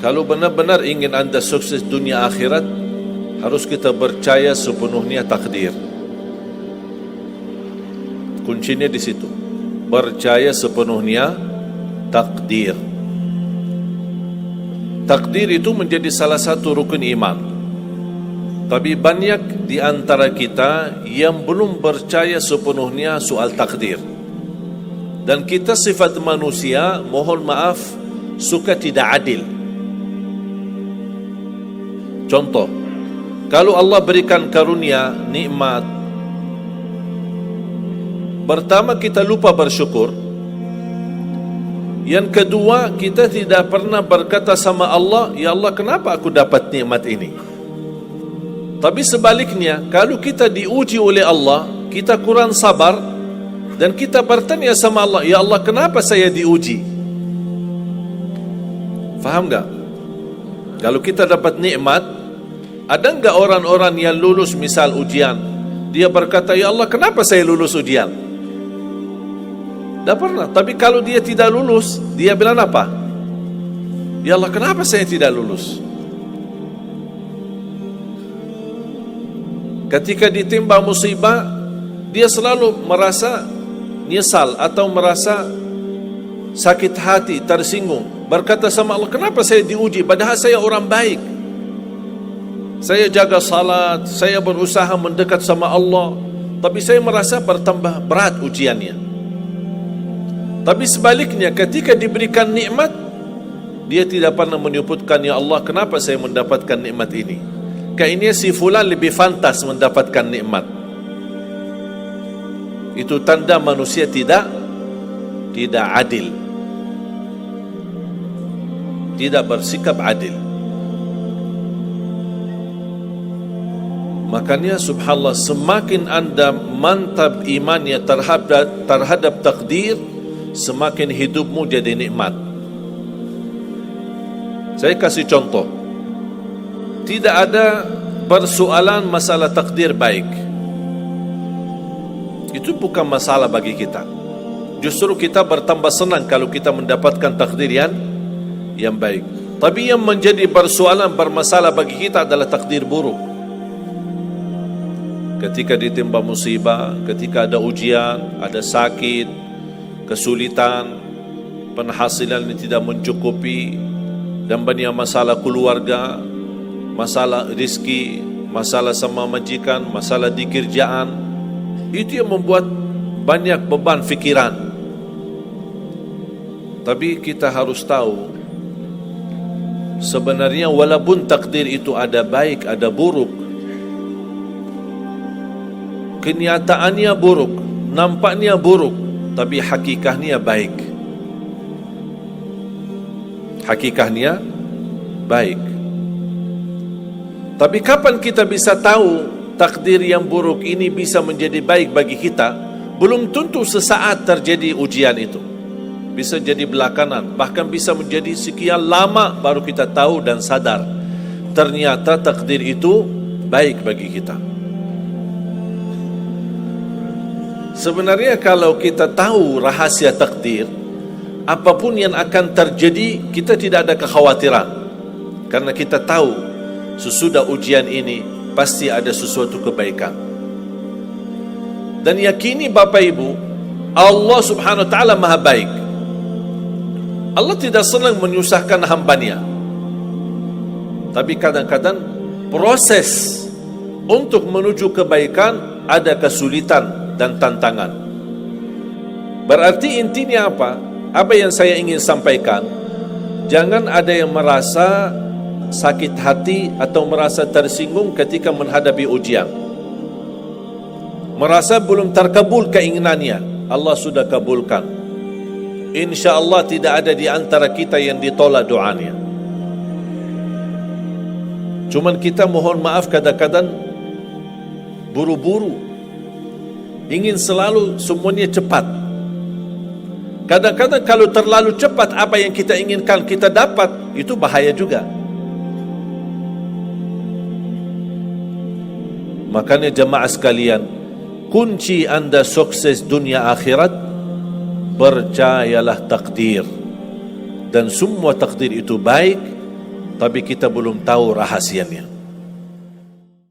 Kalau benar-benar ingin anda sukses dunia akhirat, harus kita percaya sepenuhnya takdir. Kuncinya di situ. Percaya sepenuhnya takdir. Takdir itu menjadi salah satu rukun iman. Tapi banyak di antara kita yang belum percaya sepenuhnya soal takdir. Dan kita sifat manusia, mohon maaf, suka tidak adil. Contoh, kalau Allah berikan karunia, nikmat, pertama kita lupa bersyukur. Yang kedua, kita tidak pernah berkata sama Allah, ya Allah, kenapa aku dapat nikmat ini? Tapi sebaliknya, kalau kita diuji oleh Allah, kita kurang sabar, dan kita bertanya sama Allah, ya Allah, kenapa saya diuji? Faham tak? Kalau kita dapat nikmat, ada enggak orang-orang yang lulus misal ujian, dia berkata, ya Allah, kenapa saya lulus ujian? Tak pernah. Tapi kalau dia tidak lulus, dia bilang apa? Ya Allah, kenapa saya tidak lulus? Ketika ditimpa musibah, dia selalu merasa nyesal atau merasa sakit hati, tersinggung, berkata sama Allah, kenapa saya diuji padahal saya orang baik, saya jaga salat, saya berusaha mendekat sama Allah, tapi saya merasa bertambah berat ujiannya. Tapi sebaliknya, ketika diberikan nikmat, dia tidak pernah menyebutkan, ya Allah, kenapa saya mendapatkan nikmat ini? Kayaknya si fulan lebih fantas mendapatkan nikmat. Itu tanda manusia tidak adil, tidak bersikap adil. Makanya subhanallah, semakin anda mantap imannya terhadap takdir, semakin hidupmu jadi nikmat. Saya kasih contoh. Tidak ada persoalan masalah takdir baik. Itu bukan masalah bagi kita. Justru kita bertambah senang kalau kita mendapatkan takdir yang baik. Tapi yang menjadi persoalan bermasalah bagi kita adalah takdir buruk. Ketika ditimpa musibah, ketika ada ujian, ada sakit, kesulitan, penghasilan yang tidak mencukupi, dan banyak masalah keluarga, masalah rezeki, masalah sama majikan, masalah di kerjaan, itu yang membuat banyak beban fikiran. Tapi kita harus tahu, sebenarnya walaupun takdir itu ada baik, ada buruk, kenyataannya buruk, nampaknya buruk, tapi hakikatnya baik. Hakikatnya baik. Tapi kapan kita bisa tahu takdir yang buruk ini bisa menjadi baik bagi kita? Belum tentu sesaat terjadi ujian itu. Bisa jadi belakangan, bahkan bisa menjadi sekian lama baru kita tahu dan sadar ternyata takdir itu baik bagi kita. Sebenarnya kalau kita tahu rahasia takdir, apapun yang akan terjadi, kita tidak ada kekhawatiran. Karena kita tahu sesudah ujian ini pasti ada sesuatu kebaikan. Dan yakini Bapak Ibu, Allah subhanahu wa ta'ala maha baik. Allah tidak senang menyusahkan hambanya. Tapi kadang-kadang proses untuk menuju kebaikan ada kesulitan dan tantangan. Berarti intinya apa? Apa yang saya ingin sampaikan, jangan ada yang merasa sakit hati atau merasa tersinggung ketika menghadapi ujian, merasa belum terkabul keinginannya. Allah sudah kabulkan. InsyaAllah tidak ada di antara kita yang ditolak doanya. Cuman kita mohon maaf kadang-kadang buru-buru, ingin selalu semuanya cepat. Kadang-kadang kalau terlalu cepat apa yang kita inginkan kita dapat, itu bahaya juga. Makanya jemaah sekalian, kunci anda sukses dunia akhirat, percayalah takdir. Dan semua takdir itu baik, tapi kita belum tahu rahasianya.